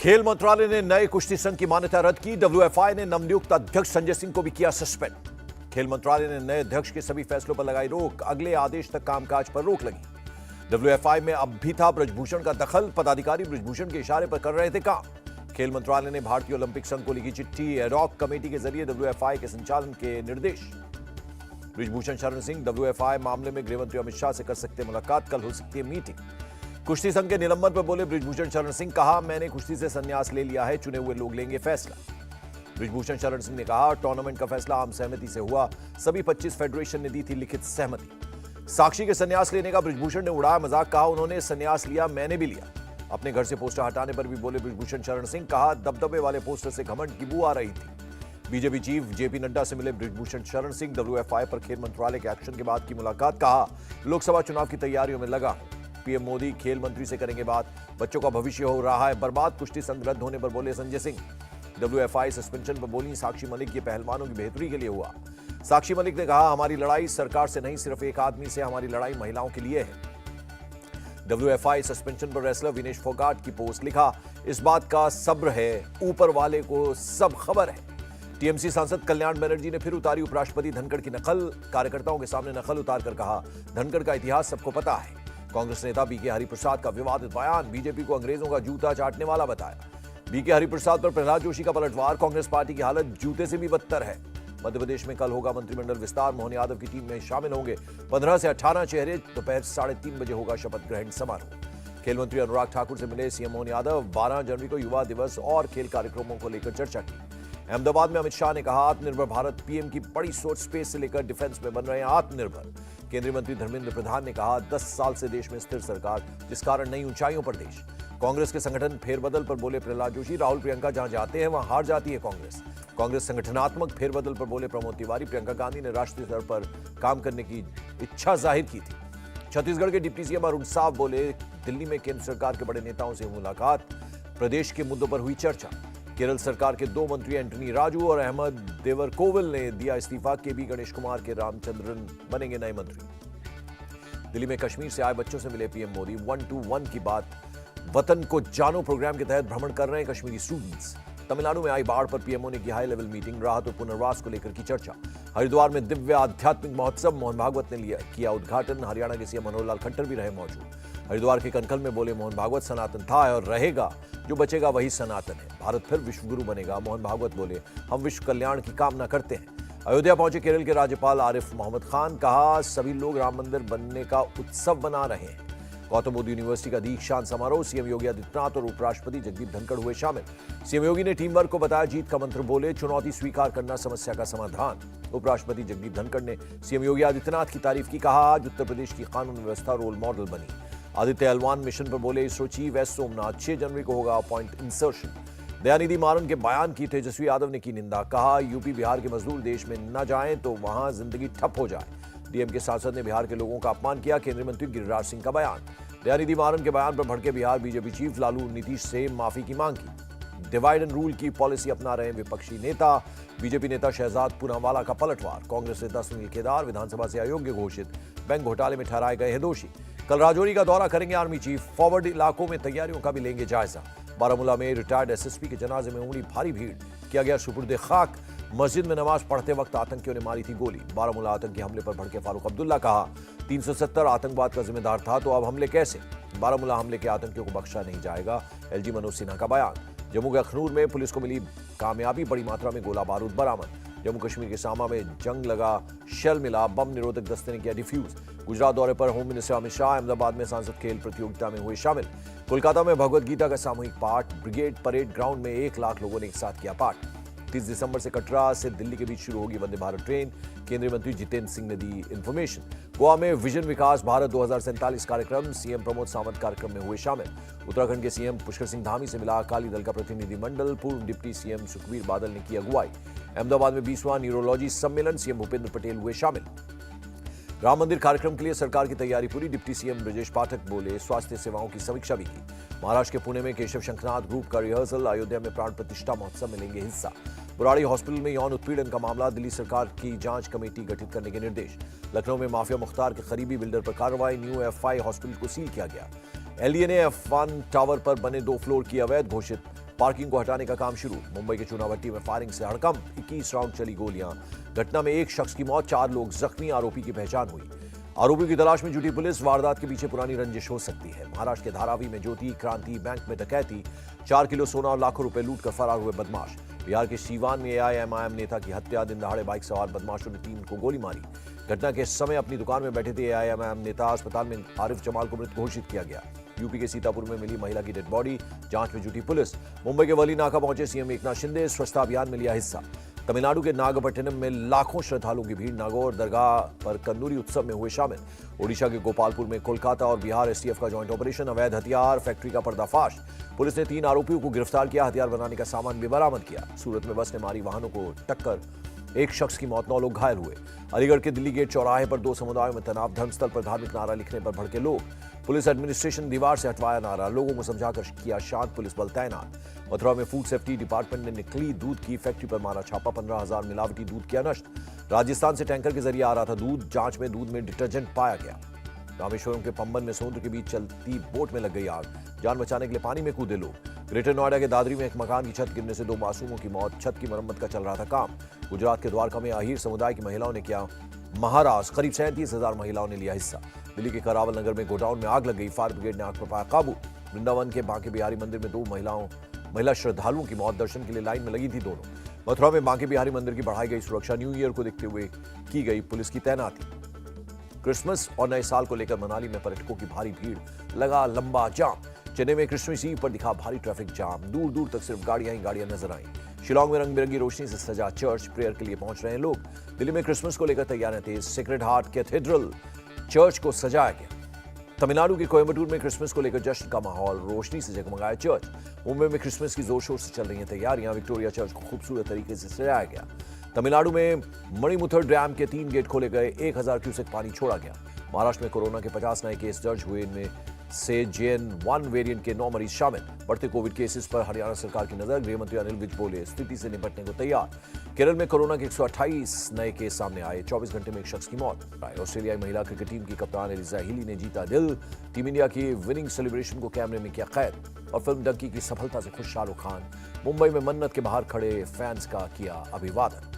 खेल मंत्रालय ने नए कुश्ती संघ की मान्यता रद्द की। डब्ल्यूएफआई ने नवनियुक्त अध्यक्ष संजय सिंह को भी किया सस्पेंड। खेल मंत्रालय ने नए अध्यक्ष के सभी फैसलों पर लगाई रोक। अगले आदेश तक कामकाज पर रोक लगी। डब्ल्यूएफआई में अब भी था ब्रजभूषण का दखल। पदाधिकारी ब्रजभूषण के इशारे पर कर रहे थे काम। खेल मंत्रालय ने भारतीय ओलंपिक संघ को लिखी चिट्ठी। एडॉक कमेटी के जरिए डब्ल्यूएफआई के संचालन के निर्देश। ब्रजभूषण शरण सिंह डब्ल्यूएफआई मामले में गृहमंत्री अमित शाह से कर सकते मुलाकात। कल हो सकती है मीटिंग। कुश्ती संघ के निलंबन पर बोले ब्रजभूषण शरण सिंह। कहा, मैंने कुश्ती से संन्यास ले लिया है, चुने हुए लोग लेंगे फैसला। ब्रजभूषण शरण सिंह ने कहा, टूर्नामेंट का फैसला आम सहमति से हुआ। सभी 25 फेडरेशन ने दी थी लिखित सहमति। साक्षी के संन्यास लेने का ब्रजभूषण ने उड़ाया मजाक। कहा, उन्होंने संन्यास लिया, मैंने भी लिया। अपने घर से पोस्टर हटाने पर भी बोले ब्रजभूषण शरण सिंह। कहा, दबदबे वाले पोस्टर से घमंड की बू आ रही थी। बीजेपी चीफ जेपी नड्डा से मिले ब्रजभूषण शरण सिंह। डब्ल्यूएफआई पर खेल मंत्रालय के एक्शन के बाद की मुलाकात। कहा, लोकसभा चुनाव की तैयारियों में लगा। पीएम मोदी खेल मंत्री से करेंगे बात। बच्चों का भविष्य हो रहा है बर्बाद। कुश्ती संघ रद्द होने पर बोले संजय सिंह। डब्ल्यूएफआई सस्पेंशन पर बोली साक्षी मलिक। ये पहलवानों की बेहतरी के लिए हुआ। साक्षी मलिक ने कहा, हमारी लड़ाई सरकार से नहीं, सिर्फ एक आदमी से। हमारी लड़ाई महिलाओं के लिए है। डब्ल्यूएफआई सस्पेंशन पर रेसलर विनेश फोगाट की पोस्ट। लिखा, इस बात का सब्र है, ऊपर वाले को सब खबर है। टीएमसी सांसद कल्याण बनर्जी ने फिर उतारी उपराष्ट्रपति धनखड़ की नकल। कार्यकर्ताओं के सामने नकल उतारकर कहा, धनखड़ का इतिहास सबको पता है। कांग्रेस नेता बीके हरिप्रसाद का विवादित बयान। बीजेपी को अंग्रेजों का जूता चाटने वाला बताया। बीके हरिप्रसाद पर प्रहलाद जोशी का पलटवार। कांग्रेस पार्टी की हालत जूते से भी बदतर है। मध्य प्रदेश में कल होगा मंत्रिमंडल विस्तार। मोहन यादव की टीम में शामिल होंगे 15 से 18 चेहरे। दोपहर 3:30 बजे होगा शपथ ग्रहण समारोह। खेल मंत्री अनुराग ठाकुर से मिले सीएम मोहन यादव। 12 जनवरी को युवा दिवस और खेल कार्यक्रमों को लेकर चर्चा की। अहमदाबाद में अमित शाह ने कहा, आत्मनिर्भर भारत पीएम की बड़ी सोच। स्पेस से लेकर डिफेंस में बन रहे हैं आत्मनिर्भर। केंद्रीय मंत्री धर्मेंद्र प्रधान ने कहा, 10 साल से देश में स्थिर सरकार, जिस कारण नई ऊंचाइयों पर देश। कांग्रेस के संगठन फेरबदल पर बोले प्रहलाद जोशी। राहुल प्रियंका जहां जाते हैं वहां हार जाती है कांग्रेस। कांग्रेस संगठनात्मक फेरबदल पर बोले प्रमोद तिवारी। प्रियंका गांधी ने राष्ट्रीय स्तर पर काम करने की इच्छा जाहिर की थी। छत्तीसगढ़ के डिप्टी सीएम अरुण साव बोले, दिल्ली में केंद्र सरकार के बड़े नेताओं से मुलाकात। प्रदेश के मुद्दों पर हुई चर्चा। केरल सरकार के 2 मंत्री एंटनी राजू और अहमद देवरकोविल ने दिया इस्तीफा। केबी गणेश कुमार के रामचंद्रन बनेंगे नए मंत्री। दिल्ली में कश्मीर से आए बच्चों से मिले पीएम मोदी। 1 to 1 की बात। वतन को जानो प्रोग्राम के तहत भ्रमण कर रहे हैं कश्मीरी स्टूडेंट्स। तमिलनाडु में आई बाढ़ पर पीएमओ ने की हाई लेवल मीटिंग। राहत और पुनर्वास को लेकर की चर्चा। हरिद्वार में दिव्य आध्यात्मिक महोत्सव। मोहन भागवत ने किया उद्घाटन। हरियाणा के सीएम मनोहर लाल खट्टर भी रहे मौजूद। हरिद्वार के कनखल में बोले, मोहन भागवत सनातन था और रहेगा, जो बचेगा वही सनातन है। भारत फिर विश्व गुरु बनेगा। मोहन भागवत बोले, हम विश्व कल्याण की कामना करते हैं। अयोध्या पहुंचे केरल के राज्यपाल आरिफ मोहम्मद खान। कहा, सभी लोग राम मंदिर बनने का उत्सव मना रहे हैं। गौतम बुद्ध यूनिवर्सिटी का दीक्षांत समारोह। सीएम योगी आदित्यनाथ और उपराष्ट्रपति जगदीप धनखड़ हुए शामिल। सीएम योगी ने टीम वर्क को बताया जीत का मंत्र। बोले, चुनौती स्वीकार करना समस्या का समाधान। उपराष्ट्रपति जगदीप धनखड़ ने सीएम योगी आदित्यनाथ की तारीफ की। कहा, आज उत्तर प्रदेश की कानून व्यवस्था रोल मॉडल बनी। आदित्य एल1 मिशन पर बोले, इसरो चीफ एस सोमनाथ। 6 जनवरी को होगा पॉइंट इंसर्शन। दयानिधि मारन के बयान की तेजस्वी यादव ने की निंदा। कहा, यूपी बिहार के मजदूर देश में न जाएं तो वहां जिंदगी ठप हो जाए। डीएम के सांसद ने बिहार के लोगों का अपमान किया। केंद्रीय मंत्री गिरिराज सिंह का बयान। दयानिधि मारन के बयान पर भड़के बिहार बीजेपी चीफ। लालू नीतीश से माफी की मांग की। डिवाइड एंड रूल की पॉलिसी अपना रहे विपक्षी नेता। बीजेपी नेता शहजाद पूनावाला का पलटवार। कांग्रेस नेता सुनील केदार विधानसभा से अयोग्य घोषित। बैंक घोटाले में ठहराए गए हैं दोषी। कल राजौरी का दौरा करेंगे आर्मी चीफ। फॉरवर्ड इलाकों में तैयारियों का भी लेंगे जायजा। बारामूला में रिटायर्ड एसएसपी के जनाजे में उमड़ी भारी भीड़। किया गया सुपुर्दे खाक। मस्जिद में नमाज पढ़ते वक्त आतंकियों ने मारी थी गोली। बारामूला आतंकी हमले पर भड़के फारूक अब्दुल्ला। कहा, 370 आतंकवाद का जिम्मेदार था तो अब हमले कैसे। बारामूला हमले के आतंकियों को बख्शा नहीं जाएगा। एलजी मनोज सिन्हा का बयान। जम्मू के अखनूर में पुलिस को मिली कामयाबी। बड़ी मात्रा में गोला बारूद बरामद। जम्मू कश्मीर के सामा में जंग लगा। शेल मिला। बम निरोधक दस्ते ने किया डिफ्यूज। गुजरात दौरे पर होम मिनिस्टर अमित शाह। अहमदाबाद में सांसद खेल प्रतियोगिता में हुए शामिल। कोलकाता में भगवद गीता का सामूहिक पाठ। ब्रिगेड परेड ग्राउंड में 1 लाख लोगों ने एक साथ किया पाठ। 30 दिसंबर से कटरा से दिल्ली के बीच शुरू होगी वंदे भारत ट्रेन। केंद्रीय मंत्री जितेंद्र सिंह ने दी इंफॉर्मेशन। गोवा में विजन विकास भारत 2047 कार्यक्रम। सीएम प्रमोद सावंत कार्यक्रम में हुए शामिल। उत्तराखंड के सीएम पुष्कर सिंह धामी से मिला अकाली दल का प्रतिनिधिमंडल। पूर्व डिप्टी सीएम सुखबीर बादल ने की अगुवाई। अहमदाबाद में 20वां न्यूरोलॉजी सम्मेलन। सीएम भूपेंद्र पटेल हुए शामिल। राम मंदिर कार्यक्रम के लिए सरकार की तैयारी पूरी। डिप्टी सीएम ब्रजेश पाठक बोले, स्वास्थ्य सेवाओं की समीक्षा भी की। महाराष्ट्र के पुणे में केशव शंखनाथ ग्रुप का रिहर्सल। अयोध्या में प्राण प्रतिष्ठा महोत्सव में लेंगे हिस्सा। बुराड़ी हॉस्पिटल में यौन उत्पीड़न का मामला। दिल्ली सरकार की जांच कमेटी गठित करने के निर्देश। लखनऊ में माफिया मुख्तार के करीबी बिल्डर पर कार्रवाई। न्यू एफआई हॉस्पिटल को सील किया गया। एलडीए ने F1 टावर पर बने 2 फ्लोर की अवैध घोषित पार्किंग को हटाने का काम शुरू। मुंबई के चुनावट्टी में फायरिंग से हड़कंप, 21 राउंड चली गोलियां। घटना में एक शख्स की मौत, 4 लोग जख्मी। आरोपी की पहचान हुई। आरोपी की तलाश में जुटी पुलिस। वारदात के पीछे पुरानी रंजिश हो सकती है। महाराष्ट्र के धारावी में ज्योति क्रांति बैंक में डकैती, 4 किलो सोना और लाखों रुपए लूट कर फरार हुए बदमाश। बिहार के सीवान में एआईएमआईएम नेता की हत्या, दिन दहाड़े बाइक सवार बदमाशों ने 3 को गोली मारी। घटना के समय अपनी दुकान में बैठे थे एआईएमआईएम नेता। अस्पताल में आरिफ जमाल को मृत घोषित किया गया। यूपी के सीतापुर में मिली महिला की डेड बॉडी, जांच में जुटी पुलिस। मुंबई के वली नाका पहुंचे सीएम एकनाथ शिंदे, स्वच्छता अभियान में लिया हिस्सा। तमिलनाडु के नागपट्टिनम में लाखों श्रद्धालुओं की भीड़, नागौर दरगाह पर कंदूरी उत्सव में हुए शामिल। ओडिशा के गोपालपुर में कोलकाता और बिहार एसटीएफ का जॉइंट ऑपरेशन, अवैध हथियार फैक्ट्री का पर्दाफाश। पुलिस ने 3 आरोपियों को गिरफ्तार किया, हथियार बनाने का सामान भी बरामद किया। सूरत में बस ने मारी वाहनों को टक्कर, 1 शख्स की मौत, 9 लोग घायल हुए। अलीगढ़ के दिल्ली गेट चौराहे पर 2 समुदायों में तनाव, धर्मस्थल पर धार्मिक नारा लिखने पर भड़के लोग। पुलिस एडमिनिस्ट्रेशन दीवार से हटवाया नारा, लोगों को समझाकर किया शांत, पुलिस बल तैनात। मथुरा में फूड सेफ्टी डिपार्टमेंट ने नकली दूध की फैक्ट्री पर मारा छापा, 15,000 मिलावटी दूध किया नष्ट। राजस्थान से टैंकर के जरिए आ रहा था दूध, जांच में दूध में डिटर्जेंट पाया गया। रामेश्वरम के पंबन में समुद्र के बीच चलती बोट में लग गई आग, जान बचाने के लिए पानी में कूदे लोग। ग्रेटर नोएडा के दादरी में एक मकान की छत गिरने से 2 मासूमों की मौत, छत की मरम्मत का चल रहा था काम। गुजरात के द्वारका में अहीर समुदाय की महिलाओं ने किया महाराज, करीब 37,000 महिलाओं ने लिया हिस्सा। दिल्ली के करावल नगर में गोडाउन में आग लग गई, फायर ब्रिगेड ने आग पर पाया काबू। वृंदावन के बांके बिहारी मंदिर में 2 महिला श्रद्धालुओं की मौत, दर्शन के लिए लाइन में लगी थी दोनों। मथुरा में बांके बिहारी मंदिर की बढ़ाई गई सुरक्षा, न्यू ईयर को देखते हुए की गई पुलिस की तैनाती। क्रिसमस और नए साल को लेकर मनाली में पर्यटकों की भारी भीड़, लगा लंबा जाम। चेन्नई में क्रिसमस ईव पर दिखा भारी ट्रैफिक जाम, दूर दूर तक सिर्फ गाड़ियां ही गाड़ियां नजर आईं। शिलांग में रंग बिरंगी रोशनी से सजा चर्च, प्रेयर के लिए पहुंच रहे हैं लोग। दिल्ली में क्रिसमस को लेकर तैयारियां तेज, सेक्रेड हार्ट कैथेड्रल चर्च को सजाया गया। तमिलनाडु के कोयम्बटूर में क्रिसमस को लेकर जश्न का माहौल, रोशनी से जगमगाया चर्च। मुंबई में क्रिसमस की जोर शोर से चल रही हैं तैयारियां, विक्टोरिया चर्च को खूबसूरत तरीके से सजाया गया। तमिलनाडु में मणिमुथर डैम के 3 गेट खोले गए, 1000 क्यूसेक पानी छोड़ा गया। महाराष्ट्र में कोरोना के 50 नए केस दर्ज हुए, इनमें से JN.1 वेरिएंट के 9 मरीज शामिल। बढ़ते कोविड केसेस पर हरियाणा सरकार की नजर, गृह मंत्री अनिल विज बोले स्थिति से निपटने को तैयार। केरल में कोरोना के 128 नए केस सामने आए, 24 घंटे में 1 शख्स की मौत। ऑस्ट्रेलियाई महिला क्रिकेट टीम की कप्तान एलिजा हीली ने जीता दिल, टीम इंडिया की विनिंग सेलिब्रेशन को कैमरे में किया कैद। और फिल्म डंकी की सफलता से खुश शाहरुख खान, मुंबई में मन्नत के बाहर खड़े फैंस का किया अभिवादन।